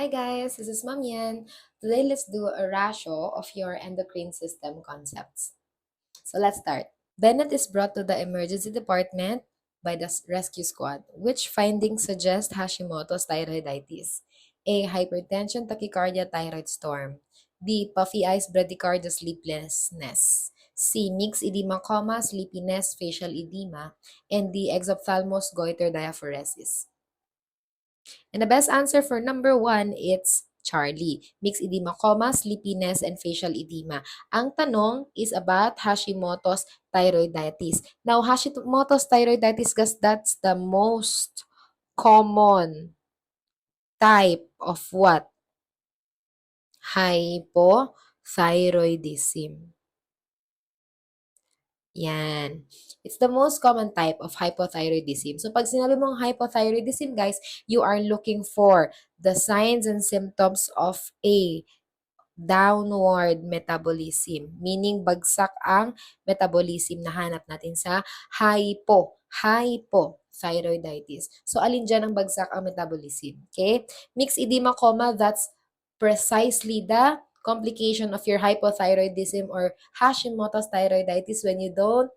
Hi guys, this is Ma'am Yan. Today let's do a ratio of your endocrine system concepts. So let's start. Bennett is brought to the emergency department by the rescue squad. Which findings suggest Hashimoto's thyroiditis? A. Hypertension, tachycardia, thyroid storm. B. Puffy eyes, bradycardia, sleeplessness. C. Mixed edema, coma, sleepiness, facial edema. And D. Exophthalmos, goiter, diaphoresis. And the best answer for number one, it's Charlie. Mixed edema, coma, sleepiness, and facial edema. Ang tanong is about Hashimoto's thyroiditis. Now, Hashimoto's thyroiditis, guys, that's the most common type of what? Hypothyroidism. Yan. It's the most common type of hypothyroidism. So, pag sinabi mong hypothyroidism, guys, you are looking for the signs and symptoms of a downward metabolism. Meaning, bagsak ang metabolism na hanap natin sa hypothyroiditis. So, alin dyan ang bagsak ang metabolism? Okay? Mixed edema, coma, that's precisely the complication of your hypothyroidism or Hashimoto's thyroiditis when you don't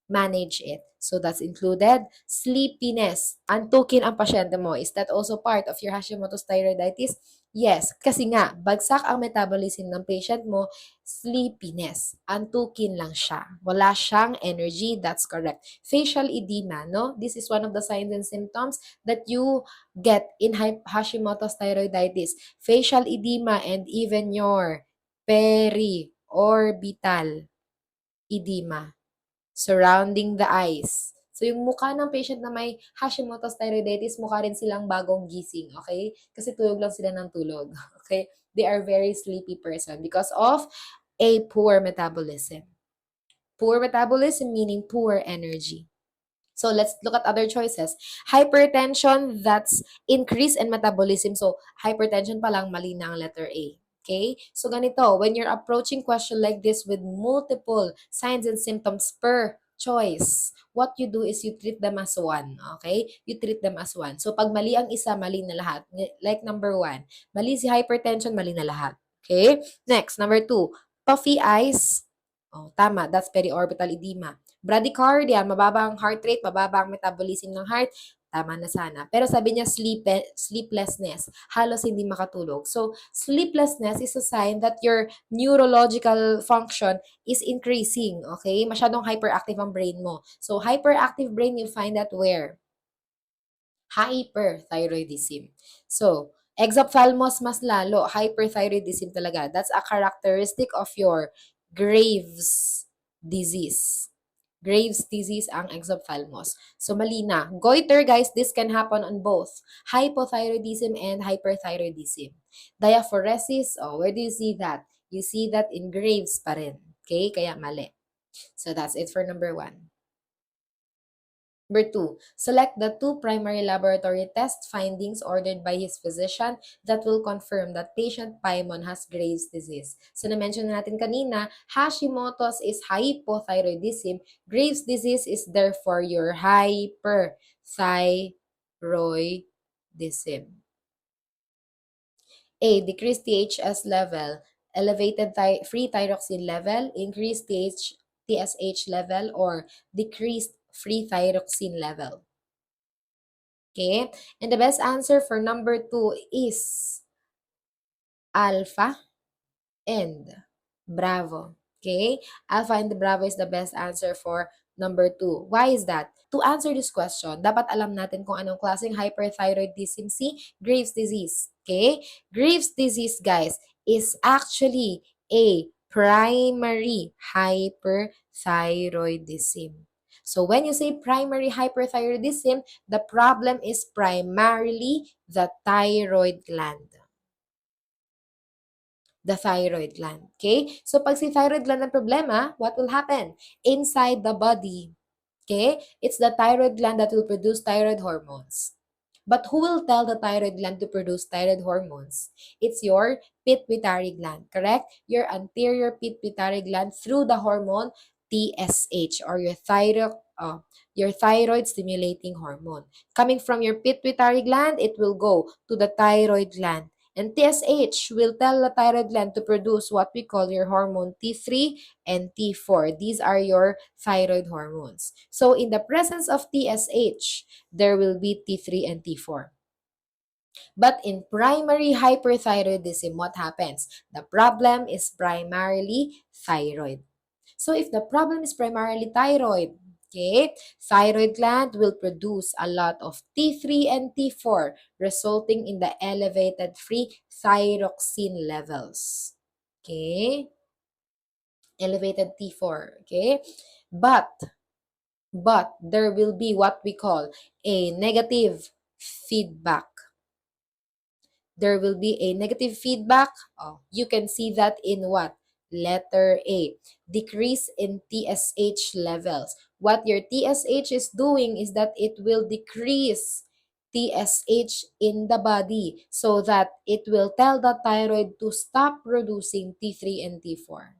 manage it. So that's included sleepiness. Antukin ang pasyente mo. Is that also part of your Hashimoto's thyroiditis? Yes, kasi nga, bagsak ang metabolism ng patient mo, sleepiness. Antukin lang siya. Wala siyang energy, that's correct. Facial edema, no? This is one of the signs and symptoms that you get in Hashimoto's thyroiditis. Facial edema and even your periorbital edema surrounding the eyes. So, yung mukha ng patient na may Hashimoto's thyroiditis, mukha rin silang bagong gising, okay? Kasi tulog lang sila ng tulog, okay? They are very sleepy person because of a poor metabolism. Poor metabolism meaning poor energy. So, let's look at other choices. Hypertension, that's increase in metabolism. So, hypertension pa lang, mali na ang letter A. Okay? So, ganito, when you're approaching question like this with multiple signs and symptoms per choice, what you do is you treat them as one. Okay? You treat them as one. So, pag mali ang isa, mali na lahat. Like number 1, mali si hypertension, mali na lahat. Okay? Next, number 2, puffy eyes. Oh, tama. That's periorbital edema. Bradycardia, mababa ang heart rate, mababa ang metabolism ng heart, tama na sana. Pero sabi niya sleeplessness, halos hindi makatulog. So, sleeplessness is a sign that your neurological function is increasing, okay? Masyadong hyperactive ang brain mo. So, hyperactive brain, you find that where? Hyperthyroidism. So, exophthalmos mas lalo, hyperthyroidism talaga. That's a characteristic of your Graves' disease. Graves' disease ang exophthalmos. So, mali na. Goiter, guys, this can happen on both hypothyroidism and hyperthyroidism. Diaphoresis, oh, where do you see that? You see that in Graves pa rin. Okay? Kaya mali. So, that's it for number 1. Number 2, select the 2 primary laboratory test findings ordered by his physician that will confirm that patient Paimon has Graves' disease. So, na-mention na natin kanina, Hashimoto's is hypothyroidism. Graves' disease is therefore your hyperthyroidism. A. Decreased THS level, elevated free thyroxine level, increased TSH level, or decreased free thyroxine level. Okay? And the best answer for number 2 is alpha and bravo. Okay? Alpha and Bravo is the best answer for number 2. Why is that? To answer this question, dapat alam natin kung anong klaseng hyperthyroidism si Graves' disease. Okay? Graves' disease, guys, is actually a primary hyperthyroidism. So when you say primary hyperthyroidism, the problem is primarily the thyroid gland. The thyroid gland. Okay? So, pag si thyroid gland ang problema, what will happen? Inside the body, okay? It's the thyroid gland that will produce thyroid hormones. But who will tell the thyroid gland to produce thyroid hormones? It's your pituitary gland, correct? Your anterior pituitary gland through the hormone TSH or your thyroid stimulating hormone. Coming from your pituitary gland, it will go to the thyroid gland. And TSH will tell the thyroid gland to produce what we call your hormone T3 and T4. These are your thyroid hormones. So in the presence of TSH, there will be T3 and T4. But in primary hyperthyroidism, what happens? The problem is primarily thyroid. So if the problem is primarily thyroid, okay, thyroid gland will produce a lot of T3 and T4, resulting in the elevated free thyroxine levels. Okay? Elevated T4, okay? But there will be what we call a negative feedback. There will be a negative feedback. Oh, you can see that in what? Letter A. Decrease in TSH levels. What your TSH is doing is that it will decrease TSH in the body so that it will tell the thyroid to stop producing T3 and T4.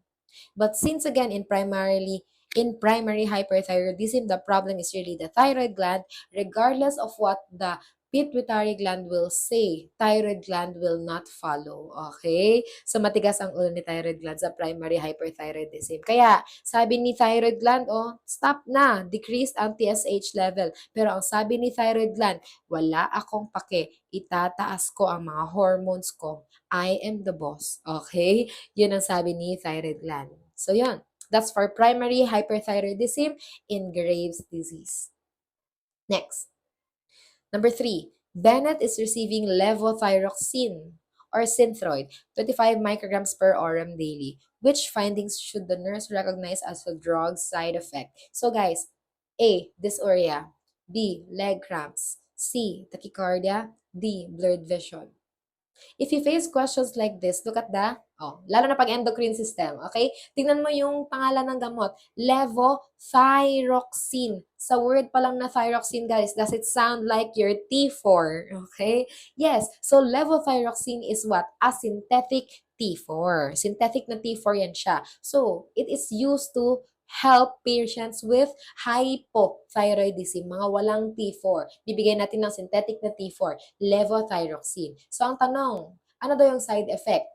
But since again in primary hyperthyroidism, the problem is really the thyroid gland. Regardless of what the pituitary gland will say, thyroid gland will not follow. Okay? So matigas ang ulo ni thyroid gland sa primary hyperthyroidism. Kaya sabi ni thyroid gland, oh, stop na, decreased ang TSH level. Pero ang sabi ni thyroid gland, wala akong pake, itataas ko ang mga hormones ko. I am the boss. Okay? Yun ang sabi ni thyroid gland. So yun. That's for primary hyperthyroidism in Graves' disease. Next. Number 3. Bennett is receiving levothyroxine or Synthroid, 25 micrograms per orum daily. Which findings should the nurse recognize as a drug side effect? So guys, A. Dysuria. B. Leg cramps. C. Tachycardia. D. Blurred vision. If you face questions like this, look at lalo na pag endocrine system, okay? Tingnan mo yung pangalan ng gamot, levothyroxine. Sa word pa lang na thyroxine, guys, does it sound like your T4? Okay? Yes. So, levothyroxine is what? A synthetic T4. Synthetic na T4 yan siya. So, it is used to help patients with hypothyroidism, mga walang T4. Bibigyan natin ng synthetic na T4, levothyroxine. So, ang tanong, ano daw yung side effect?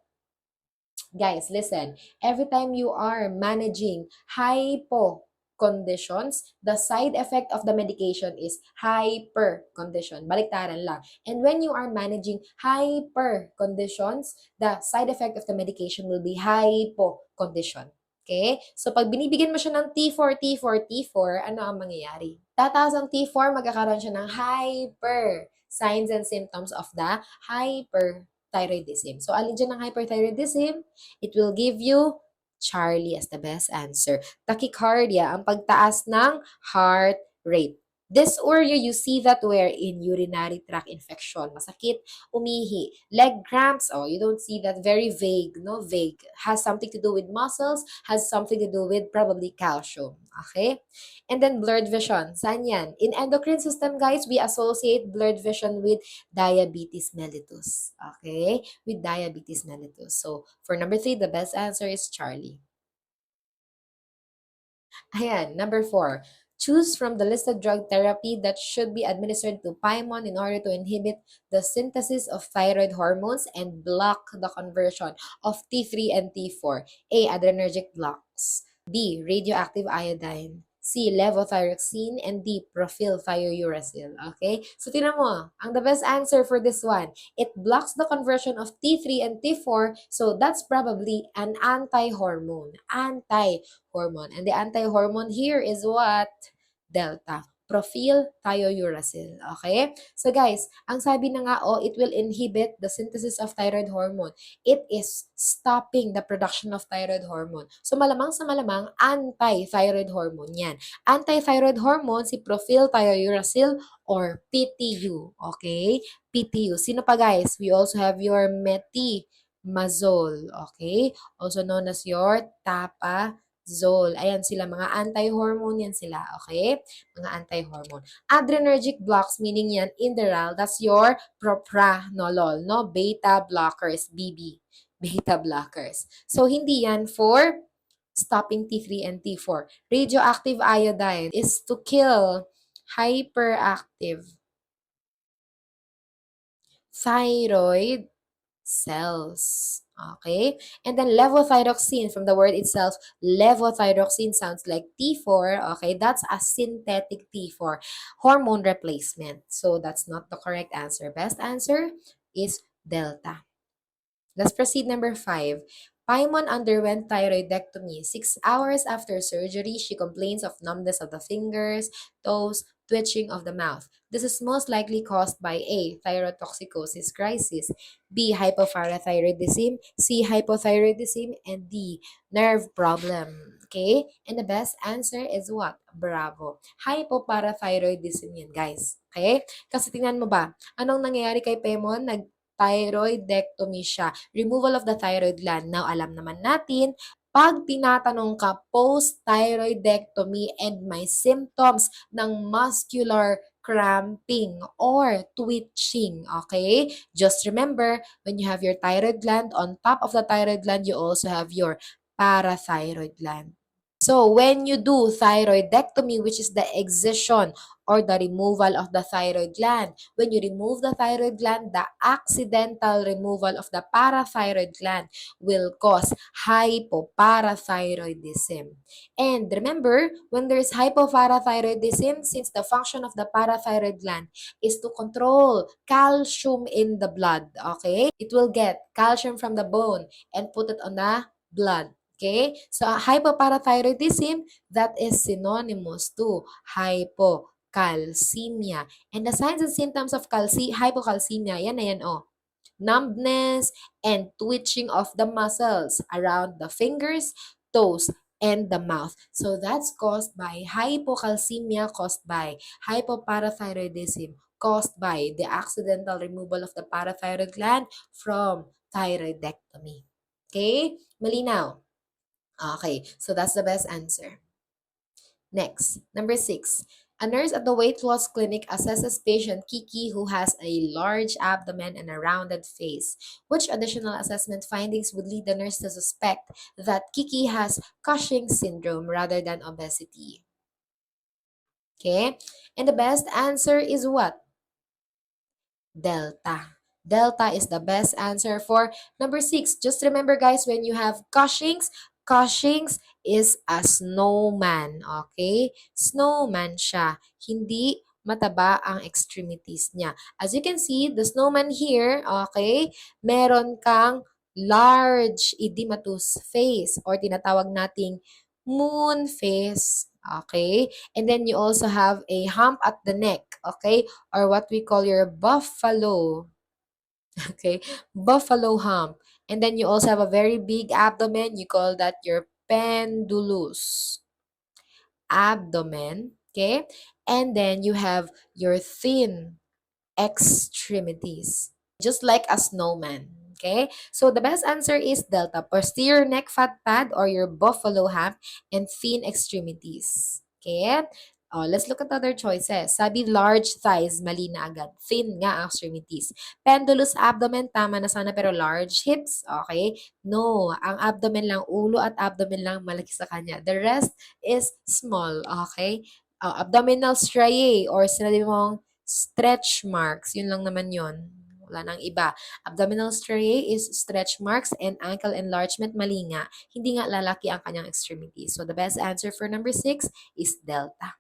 Guys, listen. Every time you are managing hypo conditions, the side effect of the medication is hyper condition. Baliktaran lang. And when you are managing hyper conditions, the side effect of the medication will be hypo condition. Okay? So, pag binibigyan mo siya ng T4, T4, T4, ano ang mangyayari? Tataas ang T4, magkakaroon siya ng hyper signs and symptoms of the hyperthyroidism. So, alin dyan ng hyperthyroidism? It will give you Charlie as the best answer. Tachycardia, ang pagtaas ng heart rate. Dysuria, you see that where in urinary tract infection, masakit, umihi. Leg cramps, oh, you don't see that, very vague, no? Vague. Has something to do with muscles, has something to do with probably calcium. Okay? And then blurred vision. Saan yan? In endocrine system, guys, we associate blurred vision with diabetes mellitus. Okay? With diabetes mellitus. So, for number 3, the best answer is Charlie. Ayan, number 4. Choose from the listed drug therapy that should be administered to Paimon in order to inhibit the synthesis of thyroid hormones and block the conversion of T3 and T4. A. Adrenergic blocks. B. Radioactive iodine. C. Levothyroxine. And D. Profylthiouracil. Okay? So, tinan mo, ang the best answer for this one, it blocks the conversion of T3 and T4, so that's probably an anti-hormone. Anti-hormone. And the anti-hormone here is what? Delta. Profylthiouracil. Okay? So guys, ang sabi na nga, it will inhibit the synthesis of thyroid hormone. It is stopping the production of thyroid hormone. So malamang sa malamang, anti-thyroid hormone yan. Anti-thyroid hormone, si profylthiouracil or PTU. Okay? PTU. Sino pa guys? We also have your metimazole. Okay? Also known as your tapazole. Ayan sila, mga anti-hormone yan sila, okay? Mga anti-hormone. Adrenergic blocks, meaning yan, Inderal, that's your propranolol, no? Beta blockers, BB. Beta blockers. So, hindi yan for stopping T3 and T4. Radioactive iodine is to kill hyperactive thyroid cells. Okay? And then levothyroxine, from the word itself, levothyroxine sounds like T4. Okay? That's a synthetic T4, hormone replacement. So that's not the correct answer. Best answer is delta. Let's proceed number 5. Paimon underwent thyroidectomy. 6 hours after surgery, she complains of numbness of the fingers, toes, twitching of the mouth. This is most likely caused by A. Thyrotoxicosis crisis, B. Hypoparathyroidism, C. Hypothyroidism, and D. Nerve problem. Okay? And the best answer is what? Bravo. Hypoparathyroidism yan, guys. Okay? Kasi tingnan mo ba, anong nangyayari kay Pemon? Thyroidectomy siya. Removal of the thyroid gland. Now, alam naman natin, pag tinatanong ka post-thyroidectomy and may symptoms ng muscular cramping or twitching, okay? Just remember, when you have your thyroid gland, on top of the thyroid gland, you also have your parathyroid gland. So, when you do thyroidectomy, which is the excision or the removal of the thyroid gland, when you remove the thyroid gland, the accidental removal of the parathyroid gland will cause hypoparathyroidism. And remember, when there is hypoparathyroidism, since the function of the parathyroid gland is to control calcium in the blood, okay? It will get calcium from the bone and put it on the blood. Okay? So, hypoparathyroidism, that is synonymous to hypocalcemia. And the signs and symptoms of hypocalcemia, yan na yan, oh. Numbness and twitching of the muscles around the fingers, toes, and the mouth. So, that's caused by hypocalcemia, caused by hypoparathyroidism, caused by the accidental removal of the parathyroid gland from thyroidectomy. Okay? Malinaw? Okay, so that's the best answer. Next, number 6. A nurse at the weight loss clinic assesses patient Kiki who has a large abdomen and a rounded face. Which additional assessment findings would lead the nurse to suspect that Kiki has Cushing's syndrome rather than obesity? Okay, and the best answer is what? Delta. Delta is the best answer for number 6. Just remember, guys, when you have Cushing's is a snowman. Okay? Snowman siya. Hindi mataba ang extremities niya. As you can see, the snowman here, okay, meron kang large edematous face or tinatawag nating moon face. Okay? And then you also have a hump at the neck. Okay? Or what we call your buffalo. Okay, buffalo hump. And then you also have a very big abdomen. You call that your pendulous abdomen. Okay, and then you have your thin extremities, just like a snowman. Okay, so the best answer is delta, posterior neck fat pad or your buffalo hump and thin extremities. Okay, let's look at other choices. Sabi large thighs, mali na agad. Thin nga ang extremities. Pendulous abdomen, tama na sana pero large hips, okay? No, ang abdomen lang, ulo at abdomen lang malaki sa kanya. The rest is small, okay? Abdominal striae or sinabi mong stretch marks, yun lang naman yun. Wala nang iba. Abdominal striae is stretch marks and ankle enlargement, mali nga. Hindi nga lalaki ang kanyang extremities. So the best answer for number 6 is delta.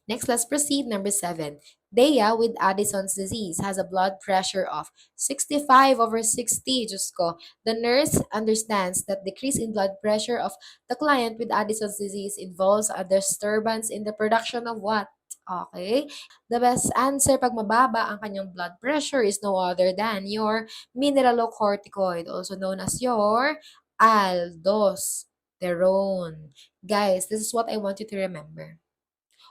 Next, let's proceed. Number 7. Dea with Addison's disease has a blood pressure of 65/60. Diyos ko. The nurse understands that decrease in blood pressure of the client with Addison's disease involves a disturbance in the production of what? Okay. The best answer pag mababa ang kanyang blood pressure is no other than your mineralocorticoid, also known as your aldosterone. Guys, this is what I want you to remember.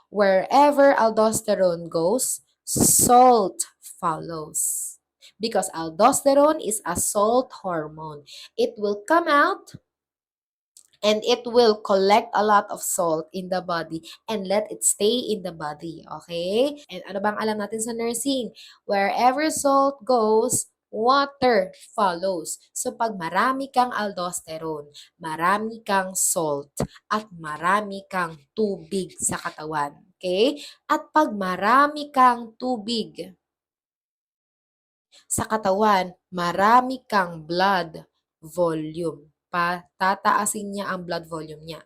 Wherever aldosterone goes, salt follows. Because aldosterone is a salt hormone. It will come out and it will collect a lot of salt in the body and let it stay in the body. Okay? And ano bang alam natin sa nursing? Wherever salt goes, water follows. So, pag marami kang aldosterone, marami kang salt, at marami kang tubig sa katawan. Okay? At pag marami kang tubig, sa katawan, marami kang blood volume. Tataasin niya ang blood volume niya.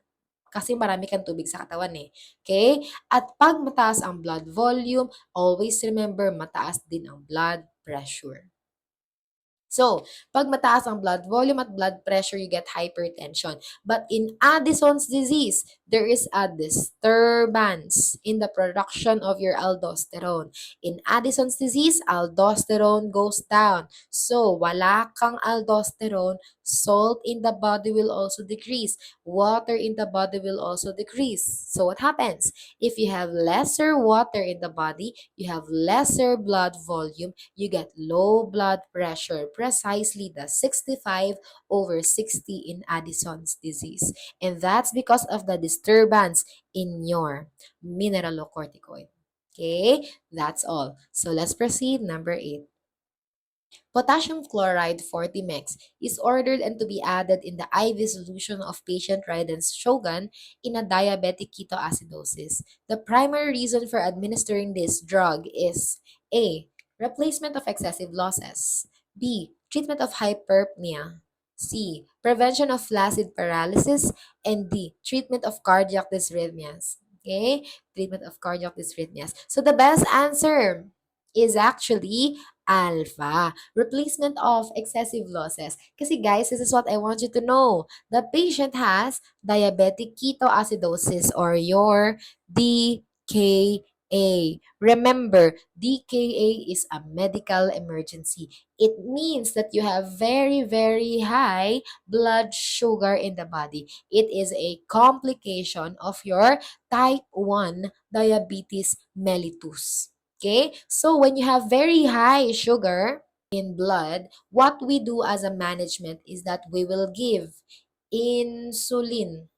Kasi marami kang tubig sa katawan eh. Okay? At pag mataas ang blood volume, always remember, mataas din ang blood pressure. So, pag mataas ang blood volume at blood pressure, you get hypertension. But in Addison's disease, there is a disturbance in the production of your aldosterone. In Addison's disease, aldosterone goes down. So, wala kang aldosterone, salt in the body will also decrease. Water in the body will also decrease. So, what happens? If you have lesser water in the body, you have lesser blood volume, you get low blood pressure, precisely the 65/60 in Addison's disease. And that's because of the disturbance in your mineralocorticoid. Okay, that's all. So let's proceed. Number 8. Potassium chloride 40 mg is ordered and to be added in the IV solution of patient Rydens-Shogan in a diabetic ketoacidosis. The primary reason for administering this drug is A. Replacement of excessive losses. B. Treatment of hyperpnea. C. Prevention of flaccid paralysis. And D. Treatment of cardiac dysrhythmias. Okay? Treatment of cardiac dysrhythmias. So the best answer is actually alpha. Replacement of excessive losses. Kasi guys, this is what I want you to know. The patient has diabetic ketoacidosis or your DKA. Remember, DKA is a medical emergency. It means that you have very, very high blood sugar in the body. It is a complication of your type 1 diabetes mellitus. Okay? So when you have very high sugar in blood, what we do as a management is that we will give insulin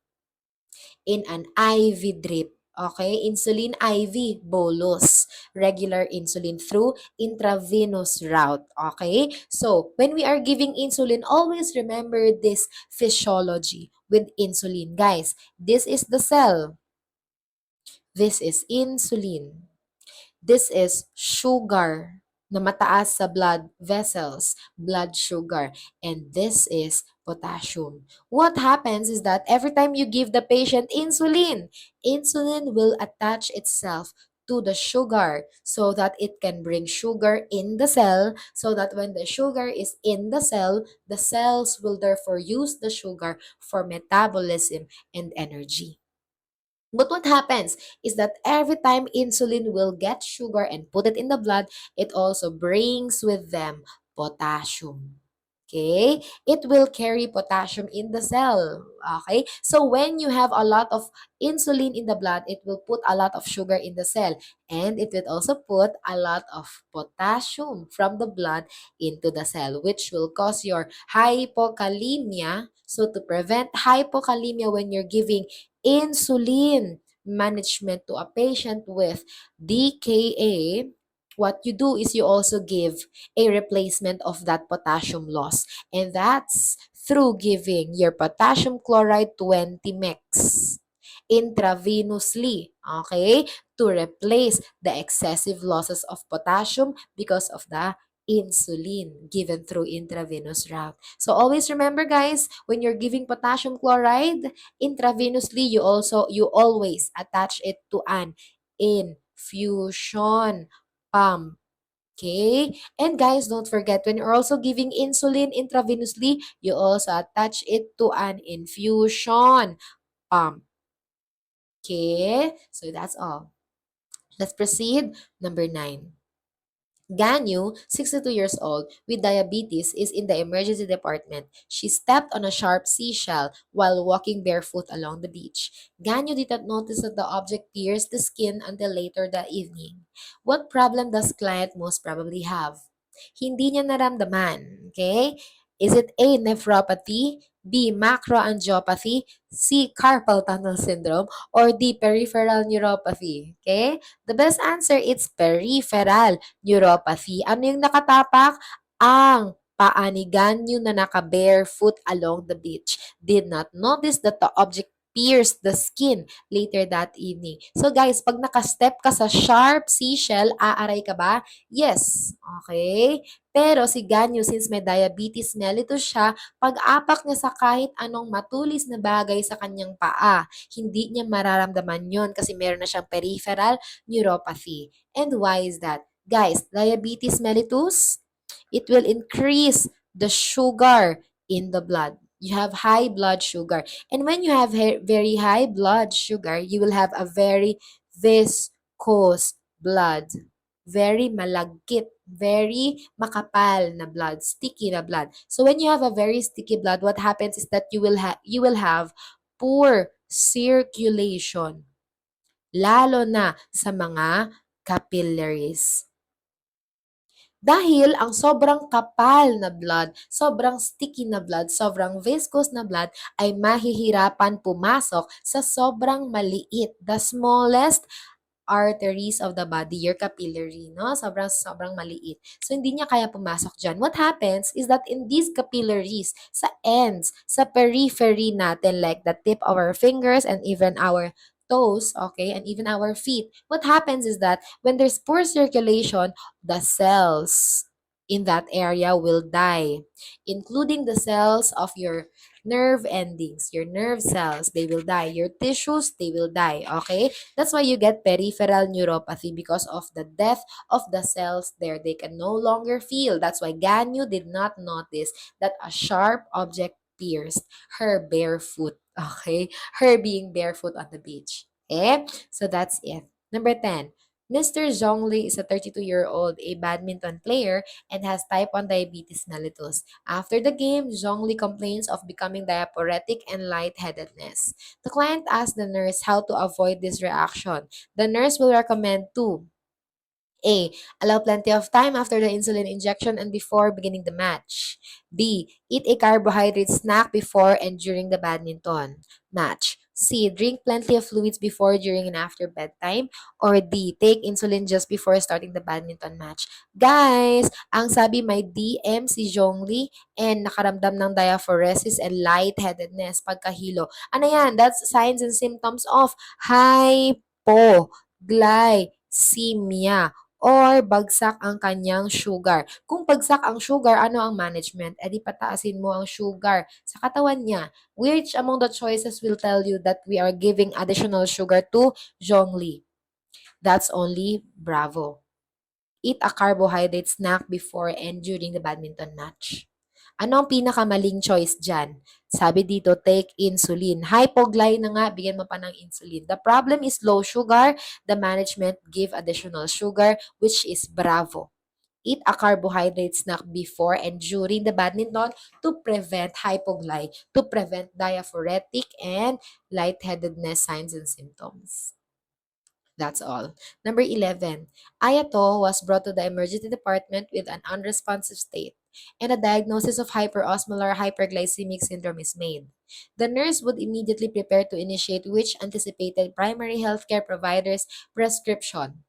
in an IV drip. Okay? Insulin IV bolus. Regular insulin through intravenous route. Okay? So, when we are giving insulin, always remember this physiology with insulin. Guys, this is the cell. This is insulin. This is sugar na mataas sa blood vessels, blood sugar, and this is potassium. What happens is that every time you give the patient insulin, insulin will attach itself to the sugar so that it can bring sugar in the cell so that when the sugar is in the cells will therefore use the sugar for metabolism and energy. But what happens is that every time insulin will get sugar and put it in the blood, it also brings with them potassium. Okay? It will carry potassium in the cell. Okay? So when you have a lot of insulin in the blood, it will put a lot of sugar in the cell. And it will also put a lot of potassium from the blood into the cell, which will cause your hypokalemia. So to prevent hypokalemia when you're giving insulin management to a patient with DKA, what you do is you also give a replacement of that potassium loss. And that's through giving your potassium chloride 20 mg intravenously, okay, to replace the excessive losses of potassium because of the insulin given through intravenous route. So always remember guys, when you're giving potassium chloride intravenously, you always attach it to an infusion pump. Okay? And guys, don't forget, when you're also giving insulin intravenously, you also attach it to an infusion pump. Okay? So that's all. Let's proceed. Number 9. Ganyu, 62 years old, with diabetes, is in the emergency department. She stepped on a sharp seashell while walking barefoot along the beach. Ganyu did not notice that the object pierced the skin until later that evening. What problem does client most probably have? Hindi niya naramdaman. Okay? Is it A, nephropathy, B, macroangiopathy, C, carpal tunnel syndrome, or D, peripheral neuropathy? Okay? The best answer is peripheral neuropathy. Ano yung nakatapak? Ang paa ni Ganyu na naka-barefoot along the beach. Did not notice that the object pierced the skin later that evening. So guys, pag nakastep ka sa sharp seashell, aaray ka ba? Yes. Okay? Pero si Ganyu, since may diabetes mellitus siya, pag-apak niya sa kahit anong matulis na bagay sa kanyang paa, hindi niya mararamdaman yon kasi meron na siyang peripheral neuropathy. And why is that? Guys, diabetes mellitus, it will increase the sugar in the blood. You have high blood sugar. And when you have very high blood sugar, you will have a very viscous blood. Very malagkit, very makapal na blood, sticky na blood. So when you have a very sticky blood, what happens is that you will have poor circulation, lalo na sa mga capillaries. Dahil ang sobrang kapal na blood, sobrang sticky na blood, sobrang viscous na blood ay mahihirapan pumasok sa sobrang maliit, the smallest arteries of the body, your capillary, no? Sobrang maliit. So, hindi niya kaya pumasok dyan. What happens is that in these capillaries, sa ends, sa periphery natin, like the tip of our fingers and even our toes, okay, and even our feet, what happens is that when there's poor circulation, the cells in that area will die, including the cells of your nerve endings, your nerve cells, they will die. Your tissues, they will die, okay? That's why you get peripheral neuropathy because of the death of the cells there. They can no longer feel. That's why Ganyu did not notice that a sharp object pierced her bare foot, okay? Her being barefoot on the beach. Okay? So that's it. Number 10. Mr. Zhongli is a 32-year-old, a badminton player, and has type 1 diabetes mellitus. After the game, Zhongli complains of becoming diaphoretic and lightheadedness. The client asks the nurse how to avoid this reaction. The nurse will recommend to A. Allow plenty of time after the insulin injection and before beginning the match. B. Eat a carbohydrate snack before and during the badminton match. C. Drink plenty of fluids before, during, and after bedtime. Or D. Take insulin just before starting the badminton match. Guys, ang sabi may DM si Zhongli and nakaramdam ng diaphoresis and lightheadedness pagkahilo. Ano yan? That's signs and symptoms of hypoglycemia or bagsak ang kanyang sugar. Kung bagsak ang sugar, ano ang management? E di pataasin mo ang sugar sa katawan niya. Which among the choices will tell you that we are giving additional sugar to Zhongli? That's only Bravo. Eat a carbohydrate snack before and during the badminton match. Ano ang pinakamaling choice dyan? Sabi dito, take insulin. Hypogly na nga, bigyan mo pa ng insulin. The problem is low sugar. The management give additional sugar, which is Bravo. Eat a carbohydrate snack before and during the badminton to prevent hypogly, to prevent diaphoretic and lightheadedness signs and symptoms. That's all. Number 11. Ayato was brought to the emergency department with an unresponsive state, and a diagnosis of hyperosmolar hyperglycemic syndrome is made. The nurse would immediately prepare to initiate which anticipated primary healthcare provider's prescription.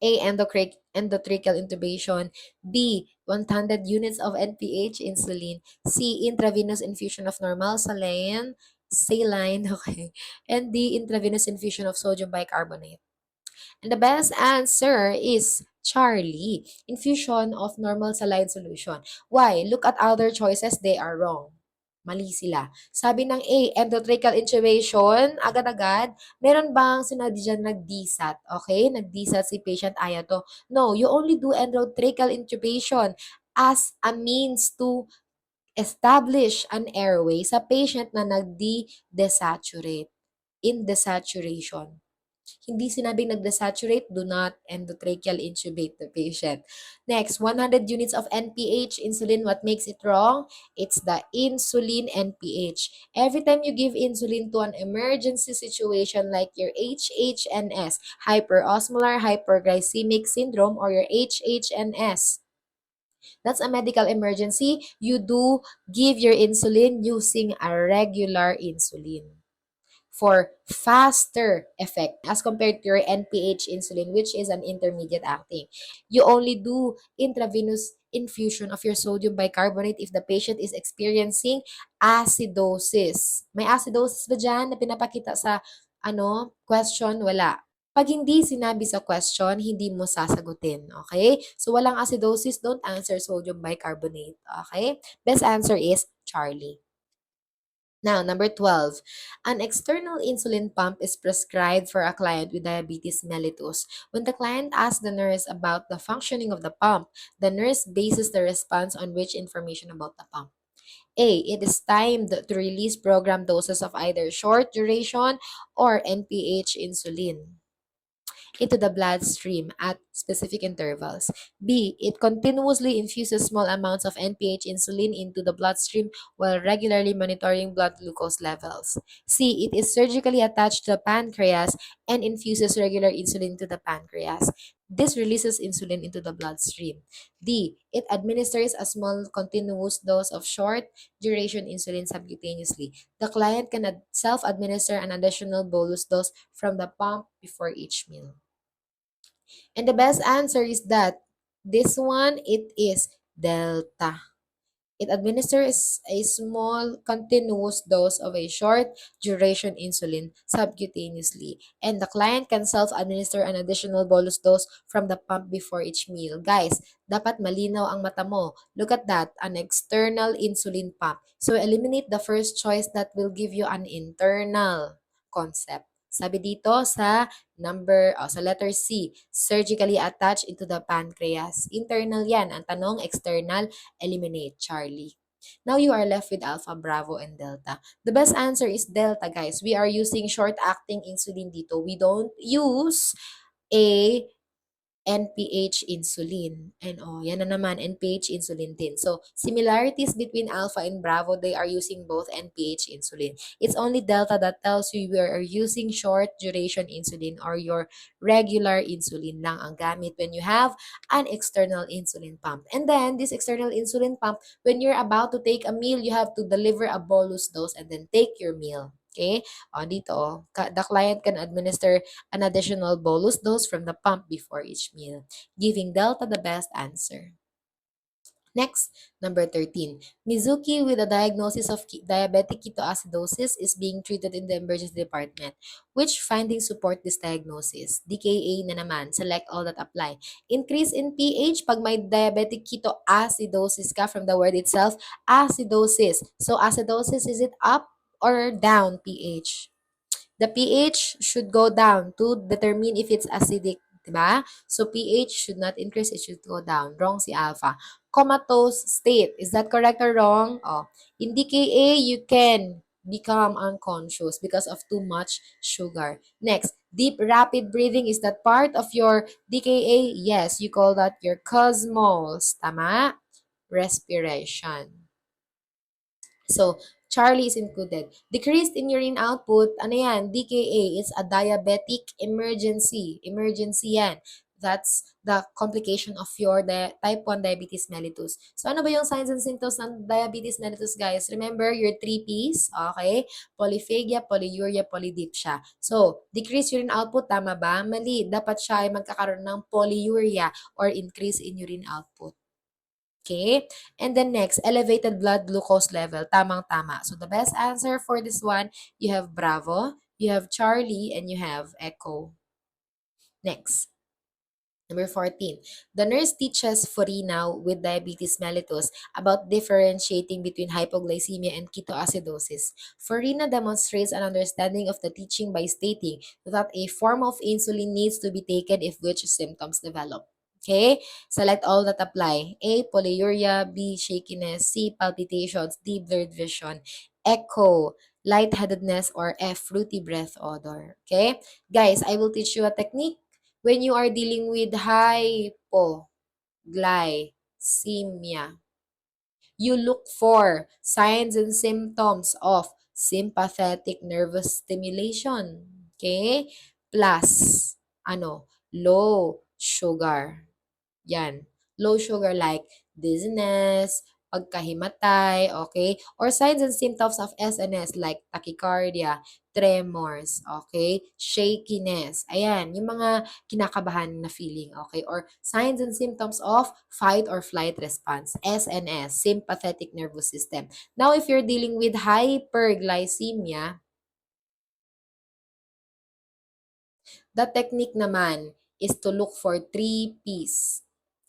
A. Endotracheal intubation. B. 100 units of NPH insulin. C. Intravenous infusion of normal saline, okay. And D. Intravenous infusion of sodium bicarbonate. And the best answer is Charlie. Infusion of normal saline solution. Why? Look at other choices, they are wrong. Mali sila. Sabi ng A, endotracheal intubation, agad-agad. Meron bang sinabi dyan nag-DSAT? Okay? Nag-DSAT si patient Ayato. No, you only do endotracheal intubation as a means to establish an airway sa patient na nag-desaturate. In desaturation. Hindi sinabing nag-desaturate, do not endotracheal intubate the patient. Next, 100 units of NPH insulin. What makes it wrong? It's the insulin NPH. Every time you give insulin to an emergency situation like your HHNS, hyperosmolar hyperglycemic syndrome, or your HHNS, that's a medical emergency. You do give your insulin using a regular insulin for faster effect as compared to your NPH insulin, which is an intermediate acting. You only do intravenous infusion of your sodium bicarbonate if the patient is experiencing acidosis. May acidosis ba dyan na pinapakita sa question? Wala. Pag hindi sinabi sa question, hindi mo sasagutin. Okay? So, walang acidosis, don't answer sodium bicarbonate. Okay? Best answer is Charlie. Now, number 12, an external insulin pump is prescribed for a client with diabetes mellitus. When the client asks the nurse about the functioning of the pump, the nurse bases the response on which information about the pump. A. It is timed to release program doses of either short duration or NPH insulin into the bloodstream at specific intervals. B. It continuously infuses small amounts of NPH insulin into the bloodstream while regularly monitoring blood glucose levels. C. It is surgically attached to the pancreas and infuses regular insulin to the pancreas. This releases insulin into the bloodstream. D. It administers a small continuous dose of short duration insulin subcutaneously. The client can self-administer an additional bolus dose from the pump before each meal. And the best answer is that this one, it is delta. It administers a small continuous dose of a short duration insulin subcutaneously, and the client can self-administer an additional bolus dose from the pump before each meal. Guys, dapat malinaw ang mata mo. Look at that, an external insulin pump. So eliminate the first choice that will give you an internal concept. Sabi dito sa letter C, surgically attached into the pancreas. Internal yan. Ang tanong, external, eliminate, Charlie. Now you are left with alpha, bravo, and delta. The best answer is delta, guys. We are using short-acting insulin dito. We don't use a NPH insulin. And yan na naman, NPH insulin din. So, similarities between alpha and bravo, they are using both NPH insulin. It's only delta that tells you we are using short duration insulin or your regular insulin lang ang gamit when you have an external insulin pump. And then, this external insulin pump, when you're about to take a meal, you have to deliver a bolus dose and then take your meal. Okay? Dito, the client can administer an additional bolus dose from the pump before each meal, giving delta the best answer. Next, number 13. Mizuki with a diagnosis of diabetic ketoacidosis is being treated in the emergency department. Which findings support this diagnosis? DKA na naman. Select all that apply. Increase in pH pag may diabetic ketoacidosis ka from the word itself, acidosis. So acidosis, is it up or down pH? The pH should go down to determine if it's acidic, diba? So pH should not increase, it should go down. Wrong si alpha. Comatose state, is that correct or wrong? In DKA, you can become unconscious because of too much sugar. Next, deep rapid breathing, is that part of your DKA? Yes, you call that your cosmos. Tama? Respiration. So, Charlie is included. Decreased in urine output, ano yan? DKA, it's a diabetic emergency. Emergency yan. That's the complication of your type 1 diabetes mellitus. So, ano ba yung signs and symptoms ng diabetes mellitus, guys? Remember your 3 Ps, okay? Polyphagia, polyuria, polydipsia. So, decreased urine output, tama ba? Mali. Dapat siya ay magkakaroon ng polyuria or increase in urine output. Okay? And then next, elevated blood glucose level. Tamang-tama. So the best answer for this one, you have Bravo, you have Charlie, and you have Echo. Next. Number 14. The nurse teaches Farina with diabetes mellitus about differentiating between hypoglycemia and ketoacidosis. Farina demonstrates an understanding of the teaching by stating that a form of insulin needs to be taken if which symptoms develop. Okay? Select all that apply. A. Polyuria. B. Shakiness. C. Palpitations. D. Blurred vision. Echo. Lightheadedness. Or F. Fruity breath odor. Okay? Guys, I will teach you a technique when you are dealing with hypoglycemia. You look for signs and symptoms of sympathetic nervous stimulation. Okay? Plus, low sugar. Yan. Low sugar like dizziness, pagkahimatay, okay? Or signs and symptoms of SNS like tachycardia, tremors, okay? Shakiness. Ayan, yung mga kinakabahan na feeling, okay? Or signs and symptoms of fight or flight response, SNS, sympathetic nervous system. Now, if you're dealing with hyperglycemia, the technique naman is to look for 3 P's.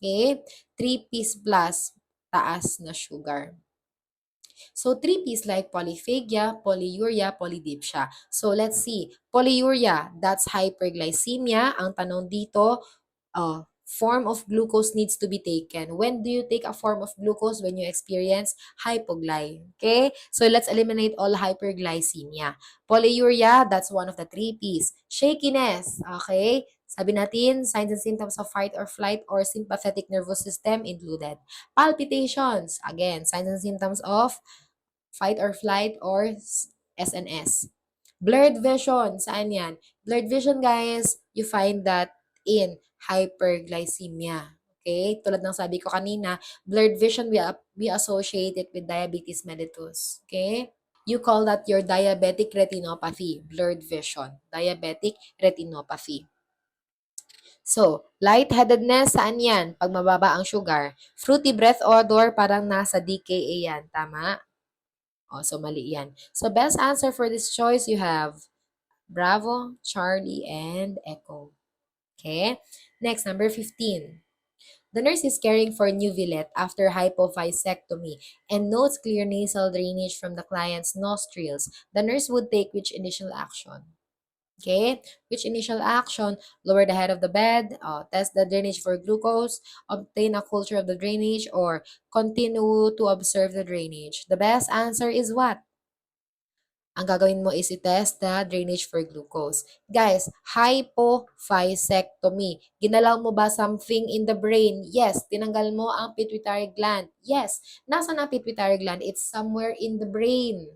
Okay? 3 P's plus taas na sugar. So, 3 P's like polyphagia, polyuria, polydipsia. So, let's see. Polyuria, that's hyperglycemia. Ang tanong dito, form of glucose needs to be taken. When do you take a form of glucose? When you experience hypogly. Okay? So, let's eliminate all hyperglycemia. Polyuria, that's one of the 3 P's. Shakiness, okay? Sabi natin, signs and symptoms of fight or flight or sympathetic nervous system included. Palpitations, again, signs and symptoms of fight or flight or SNS. Blurred vision, saan yan? Blurred vision, guys, you find that in hyperglycemia. Okay? Tulad ng sabi ko kanina, blurred vision, we associate it with diabetes mellitus. Okay? You call that your diabetic retinopathy, blurred vision, diabetic retinopathy. So, lightheadedness, saan yan? Pag mababa ang sugar. Fruity breath odor, parang nasa DKA yan. Tama? O, so mali yan. So, best answer for this choice, you have Bravo, Charlie, and Echo. Okay? Next, number 15. The nurse is caring for Nuvilet after hypophysectomy and notes clear nasal drainage from the client's nostrils. The nurse would take which initial action? Okay, which initial action? Lower the head of the bed, test the drainage for glucose, obtain a culture of the drainage, or continue to observe the drainage. The best answer is what? Ang gagawin mo is i-test the drainage for glucose. Guys, hypophysectomy. Ginalaw mo ba something in the brain? Yes. Tinanggal mo ang pituitary gland? Yes. Nasaan ang pituitary gland? It's somewhere in the brain.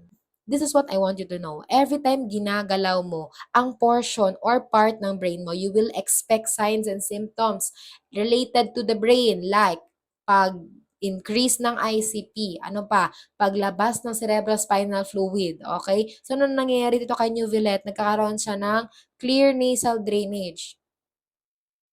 This is what I want you to know. Every time ginagalaw mo ang portion or part ng brain mo, you will expect signs and symptoms related to the brain like pag-increase ng ICP, ano pa, paglabas ng cerebrospinal fluid, okay? So, ano nangyayari dito kay Nuvilet? Nagkakaroon siya ng clear nasal drainage.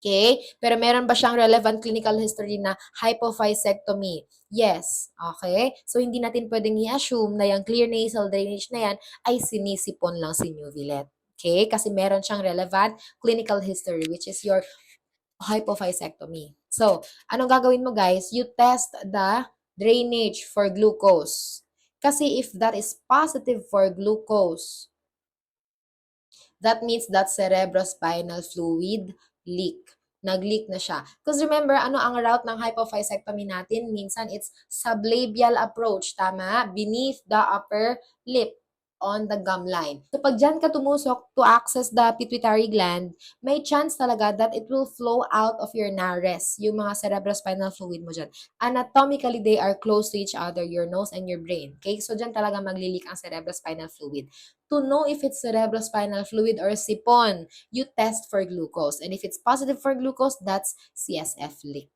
Okay? Pero meron ba siyang relevant clinical history na hypophysectomy? Yes. Okay? So, hindi natin pwedeng i-assume na yung clear nasal drainage na yan ay sinisipon lang si Nuvilet. Okay? Kasi meron siyang relevant clinical history which is your hypophysectomy. So, anong gagawin mo guys? You test the drainage for glucose. Kasi if that is positive for glucose, that means that cerebrospinal fluid leak. Nag-leak na siya. Because remember, ano ang route ng hypophysectomy natin? Minsan, it's sublabial approach. Tama? Beneath the upper lip on the gum line. So, pag dyan ka tumusok to access the pituitary gland, may chance talaga that it will flow out of your nares, yung mga cerebrospinal fluid mo dyan. Anatomically, they are close to each other, your nose and your brain. Okay? So, dyan talaga maglilik ang cerebrospinal fluid. To know if it's cerebrospinal fluid or sipon, you test for glucose. And if it's positive for glucose, that's CSF leak.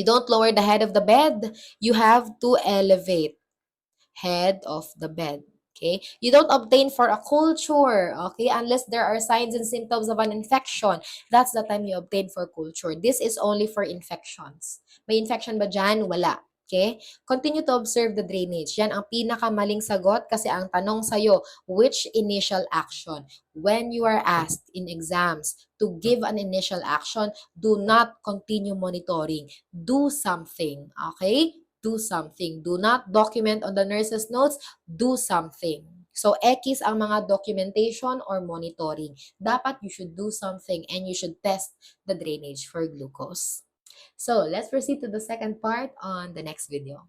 You don't lower the head of the bed. You have to elevate head of the bed. Okay? You don't obtain for a culture, okay, unless there are signs and symptoms of an infection. That's the time you obtain for culture. This is only for infections. May infection ba dyan? Wala. Okay? Continue to observe the drainage. Yan ang pinakamaling sagot kasi ang tanong sa'yo, which initial action? When you are asked in exams to give an initial action, do not continue monitoring. Do something. Okay? Do something. Do not document on the nurse's notes. Do something. So, X ang mga documentation or monitoring. Dapat you should do something and you should test the drainage for glucose. So, let's proceed to the second part on the next video.